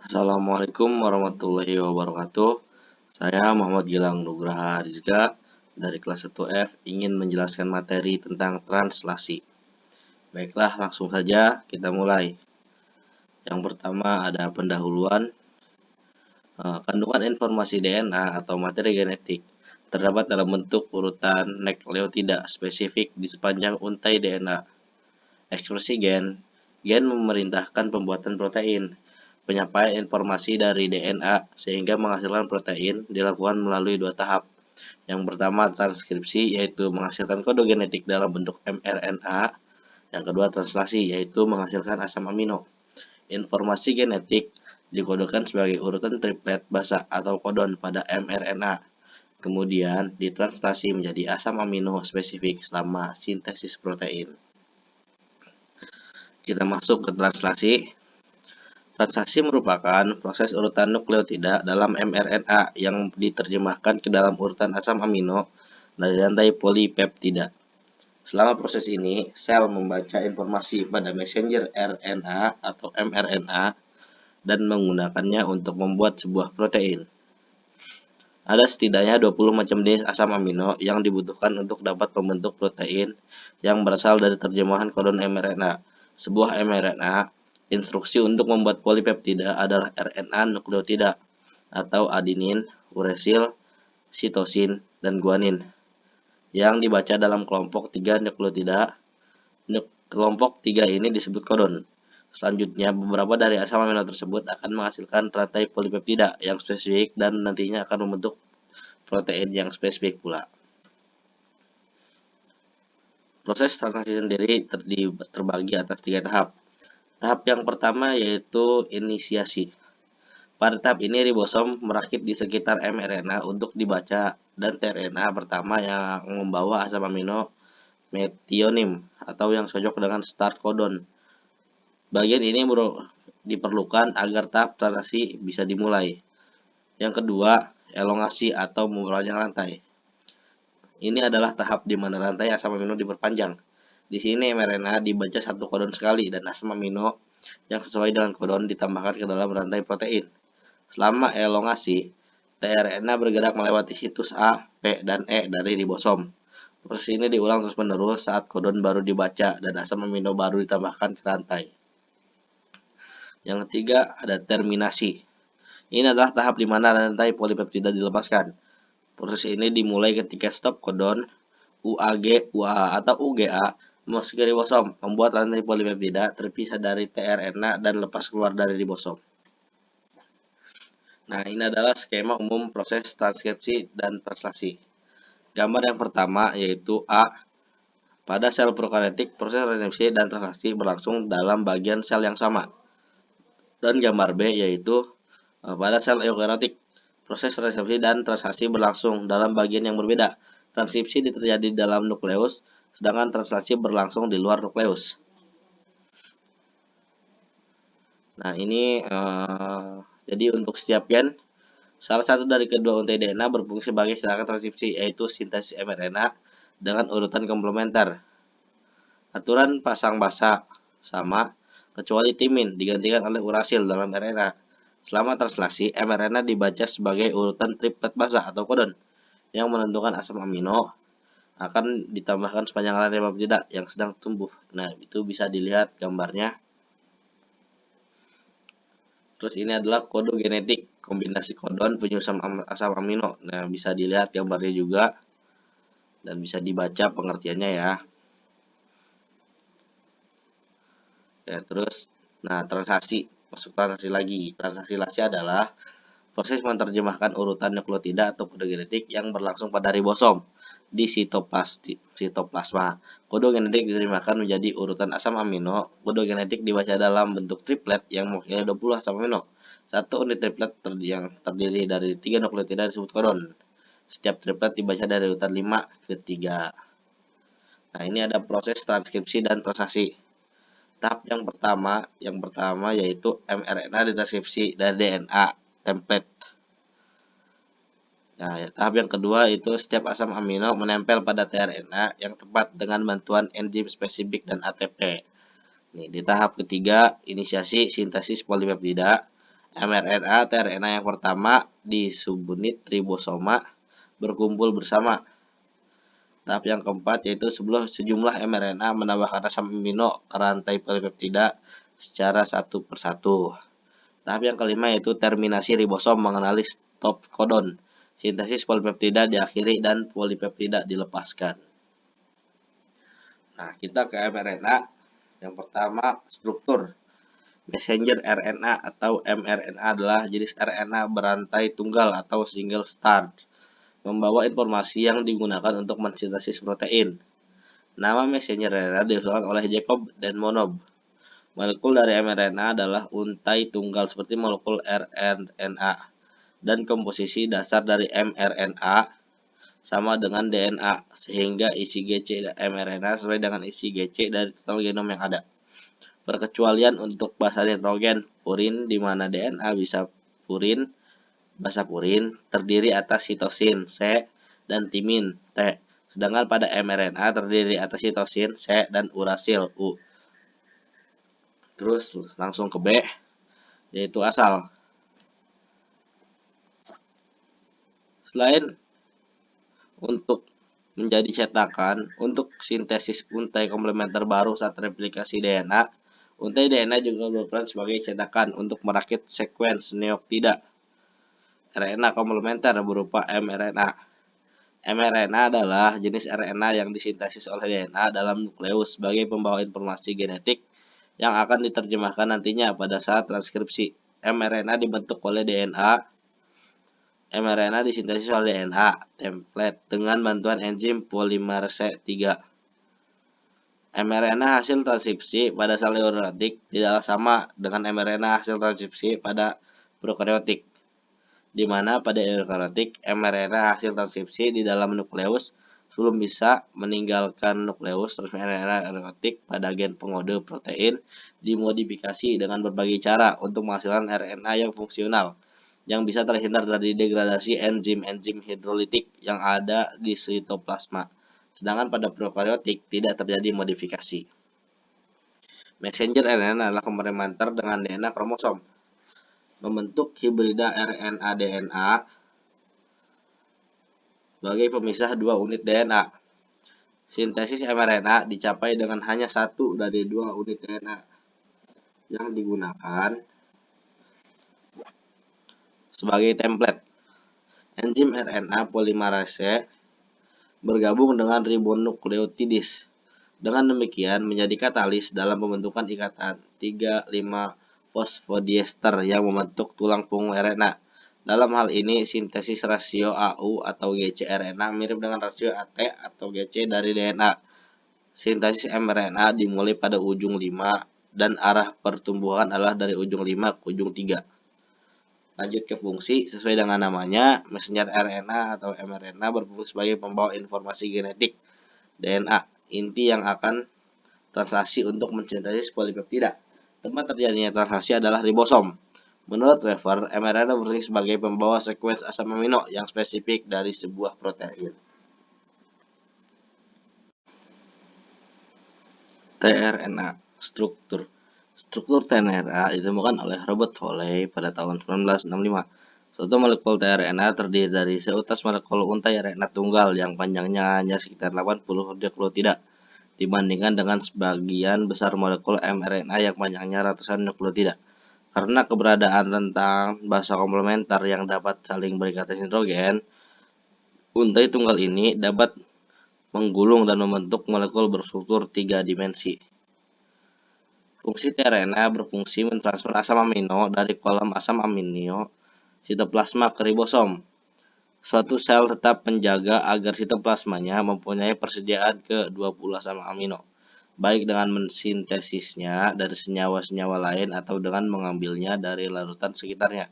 Assalamualaikum warahmatullahi wabarakatuh. Saya Muhammad Gilang Nugraha Rizka dari kelas 1F ingin menjelaskan materi tentang translasi. Baiklah, langsung saja kita mulai. Yang pertama ada pendahuluan. Kandungan informasi DNA atau materi genetik terdapat dalam bentuk urutan nukleotida spesifik di sepanjang untai DNA. Ekspresi gen. Gen memerintahkan pembuatan protein. Penyampaian informasi dari DNA sehingga menghasilkan protein dilakukan melalui dua tahap. Yang pertama transkripsi, yaitu menghasilkan kode genetik dalam bentuk mRNA. Yang kedua translasi, yaitu menghasilkan asam amino. Informasi genetik dikodekan sebagai urutan triplet basa atau kodon pada mRNA. Kemudian ditranslasi menjadi asam amino spesifik selama sintesis protein. Kita masuk ke translasi. Translasi merupakan proses urutan nukleotida dalam mRNA yang diterjemahkan ke dalam urutan asam amino dari rantai polipeptida. Selama proses ini, sel membaca informasi pada messenger RNA atau mRNA dan menggunakannya untuk membuat sebuah protein. Ada setidaknya 20 macam jenis asam amino yang dibutuhkan untuk dapat membentuk protein yang berasal dari terjemahan kodon mRNA. Sebuah mRNA, instruksi untuk membuat polipeptida adalah RNA nukleotida atau adenin, uresil, sitosin, dan guanin yang dibaca dalam kelompok 3 nukleotida. Kelompok 3 ini disebut kodon. Selanjutnya, beberapa dari asam amino tersebut akan menghasilkan rantai polipeptida yang spesifik dan nantinya akan membentuk protein yang spesifik pula. Proses translasi sendiri terbagi atas 3 tahap. Tahap yang pertama yaitu inisiasi. Pada tahap ini ribosom merakit di sekitar mRNA untuk dibaca dan tRNA pertama yang membawa asam amino metionim atau yang cocok dengan start codon. Bagian ini diperlukan agar tahap translasi bisa dimulai. Yang kedua, elongasi atau memperpanjang rantai. Ini adalah tahap di mana rantai asam amino diperpanjang. Di sini mRNA dibaca satu kodon sekali dan asam amino yang sesuai dengan kodon ditambahkan ke dalam rantai protein. Selama elongasi, tRNA bergerak melewati situs A, P, dan E dari ribosom. Proses ini diulang terus-menerus saat kodon baru dibaca dan asam amino baru ditambahkan ke rantai. Yang ketiga, ada terminasi. Ini adalah tahap di mana rantai polipeptida dilepaskan. Proses ini dimulai ketika stop kodon UAG, UAA, atau UGA memasuki ribosom, membuat rantai polipeptida terpisah dari tRNA dan lepas keluar dari ribosom. Nah, ini adalah skema umum proses transkripsi dan translasi. Gambar yang pertama yaitu A. Pada sel prokaryotik, proses transkripsi dan translasi berlangsung dalam bagian sel yang sama. Dan gambar B yaitu pada sel eukaryotik, proses transkripsi dan translasi berlangsung dalam bagian yang berbeda. Transkripsi terjadi di dalam nukleus, sedangkan translasi berlangsung di luar nukleus. Nah, ini jadi untuk setiap gen, salah satu dari kedua untai DNA berfungsi sebagai serangkaian transkripsi, yaitu sintesis mRNA dengan urutan komplementer. Aturan pasang basa sama, kecuali timin digantikan oleh urasil dalam RNA. Selama translasi, mRNA dibaca sebagai urutan triplet basa atau kodon yang menentukan asam amino akan ditambahkan sepanjang rantai peptida yang sedang tumbuh. Nah, itu bisa dilihat gambarnya. Terus ini adalah kode genetik, kombinasi kodon penyusun asam amino. Nah, bisa dilihat gambarnya juga dan bisa dibaca pengertiannya ya. Ya, terus translasi, masuk translasi lagi. Translasi adalah proses menerjemahkan urutan nukleotida atau kode genetik yang berlangsung pada ribosom di sitoplasma. Kode genetik diterjemahkan menjadi urutan asam amino. Kode genetik dibaca dalam bentuk triplet yang mewakili 20 asam amino. Satu unit triplet yang terdiri dari 3 nukleotida disebut kodon. Setiap triplet dibaca dari urutan 5 ke 3. Nah, ini ada proses transkripsi dan translasi. Tahap yang pertama yaitu mRNA ditranskripsi dari DNA template. Nah, tahap yang kedua itu setiap asam amino menempel pada tRNA yang tepat dengan bantuan enzim spesifik dan ATP. Nih, di tahap ketiga inisiasi sintesis polipeptida, mRNA, tRNA yang pertama di subunit ribosoma berkumpul bersama. Tahap yang keempat yaitu sebelum sejumlah mRNA menambahkan asam amino ke rantai polipeptida secara satu persatu. Tahap yang kelima yaitu terminasi ribosom mengenali stop kodon. Sintesis polipeptida diakhiri dan polipeptida dilepaskan. Nah, kita ke mRNA. Yang pertama, struktur. Messenger RNA atau mRNA adalah jenis RNA berantai tunggal atau single strand, membawa informasi yang digunakan untuk mensintesis protein. Nama messenger RNA diusulkan oleh Jacob dan Monob. Molekul dari mRNA adalah untai tunggal seperti molekul rRNA, dan komposisi dasar dari mRNA sama dengan DNA, sehingga isi GC mRNA sesuai dengan isi GC dari total genom yang ada. Perkecualian untuk basa nitrogen purin, di mana DNA basa purin terdiri atas sitosin C dan timin T, sedangkan pada mRNA terdiri atas sitosin C dan urasil U. Terus langsung ke B, yaitu asal. Selain untuk menjadi cetakan untuk sintesis untai komplementer baru saat replikasi DNA, untai DNA juga berperan sebagai cetakan untuk merakit sekuens neoptida RNA komplementer berupa mRNA. mRNA adalah jenis RNA yang disintesis oleh DNA dalam nukleus sebagai pembawa informasi genetik yang akan diterjemahkan nantinya pada saat transkripsi. mRNA dibentuk oleh DNA. mRNA disintesis oleh DNA template dengan bantuan enzim polimerase 3. mRNA hasil transkripsi pada sel eukariotik tidaklah sama dengan mRNA hasil transkripsi pada prokariotik, di mana pada eukariotik mRNA hasil transkripsi di dalam nukleus sebelum bisa meninggalkan nukleus. Terus mRNA eukariotik pada gen pengode protein dimodifikasi dengan berbagai cara untuk menghasilkan RNA yang fungsional, yang bisa terhindar dari degradasi enzim-enzim hidrolitik yang ada di sitoplasma. Sedangkan pada prokariotik tidak terjadi modifikasi. Messenger RNA adalah komplementer dengan DNA kromosom, membentuk hibrida RNA-DNA sebagai pemisah dua unit DNA. Sintesis mRNA dicapai dengan hanya satu dari dua unit DNA yang digunakan sebagai template. Enzim RNA polimerase bergabung dengan ribonukleotidis. Dengan demikian menjadi katalis dalam pembentukan ikatan 3,5-fosfodiester yang membentuk tulang punggung RNA. Dalam hal ini, sintesis rasio AU atau GC RNA mirip dengan rasio AT atau GC dari DNA. Sintesis mRNA dimulai pada ujung 5 dan arah pertumbuhan adalah dari ujung 5 ke ujung 3. Lanjut ke fungsi. Sesuai dengan namanya, messenger RNA atau mRNA berfungsi sebagai pembawa informasi genetik DNA inti yang akan translasi untuk mensintesis polipeptida. Tempat terjadinya translasi adalah ribosom. Menurut Wever, mRNA berfungsi sebagai pembawa sekuens asam amino yang spesifik dari sebuah protein. tRNA, struktur. Struktur tRNA ditemukan oleh Robert Foley pada tahun 1965. Suatu molekul tRNA terdiri dari seutas molekul untai RNA tunggal yang panjangnya hanya sekitar 80 nukleotida, dibandingkan dengan sebagian besar molekul mRNA yang panjangnya ratusan nukleotida. Karena keberadaan rentang basa komplementer yang dapat saling berikatan hidrogen, untai tunggal ini dapat menggulung dan membentuk molekul berstruktur 3 dimensi. Fungsi tRNA berfungsi mentransfer asam amino dari kolom asam amino sitoplasma ke ribosom. Suatu sel tetap menjaga agar sitoplasmanya mempunyai persediaan ke-20 asam amino, baik dengan mensintesisnya dari senyawa-senyawa lain atau dengan mengambilnya dari larutan sekitarnya.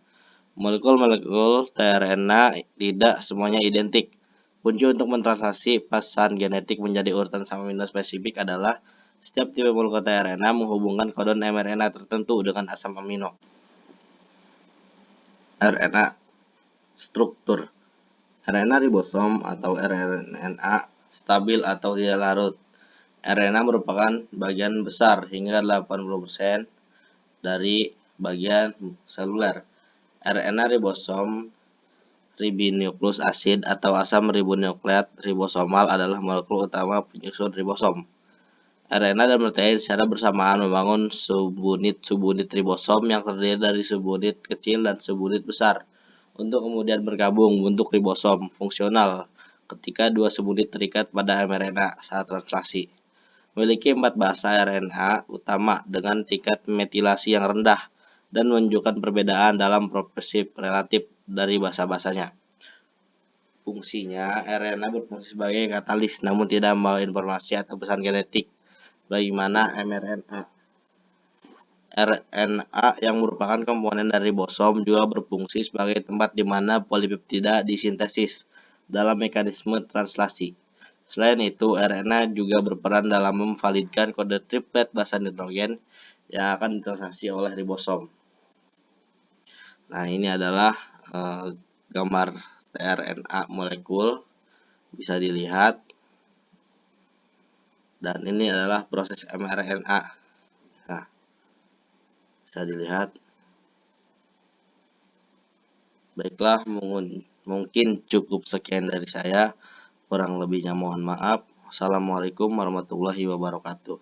Molekul-molekul tRNA tidak semuanya identik. Kunci untuk mentranslasi pesan genetik menjadi urutan asam amino spesifik adalah setiap tipe molekul tRNA menghubungkan kodon mRNA tertentu dengan asam amino. RNA, struktur. RNA ribosom atau rRNA stabil atau tidak larut. RNA merupakan bagian besar hingga 80% dari bagian seluler. RNA ribosom ribonukleus asid atau asam ribonukleat ribosomal adalah molekul utama penyusun ribosom. RNA dan protein secara bersamaan membangun subunit ribosom yang terdiri dari subunit kecil dan subunit besar untuk kemudian bergabung membentuk ribosom fungsional ketika dua subunit terikat pada mRNA saat translasi. Memiliki 4 basa RNA utama dengan tingkat metilasi yang rendah dan menunjukkan perbedaan dalam proporsi relatif dari basa-basanya. Fungsinya, RNA berfungsi sebagai katalis namun tidak membawa informasi atau pesan genetik bagaimana mRNA. RNA yang merupakan komponen dari ribosom juga berfungsi sebagai tempat di mana polipeptida disintesis dalam mekanisme translasi. Selain itu, RNA juga berperan dalam memvalidkan kode triplet basa nitrogen yang akan ditranslasi oleh ribosom. Nah, ini adalah gambar tRNA molekul, bisa dilihat. Dan ini adalah proses mRNA. Nah, bisa dilihat. Baiklah, mungkin cukup sekian dari saya. Kurang lebihnya mohon maaf. Wassalamualaikum warahmatullahi wabarakatuh.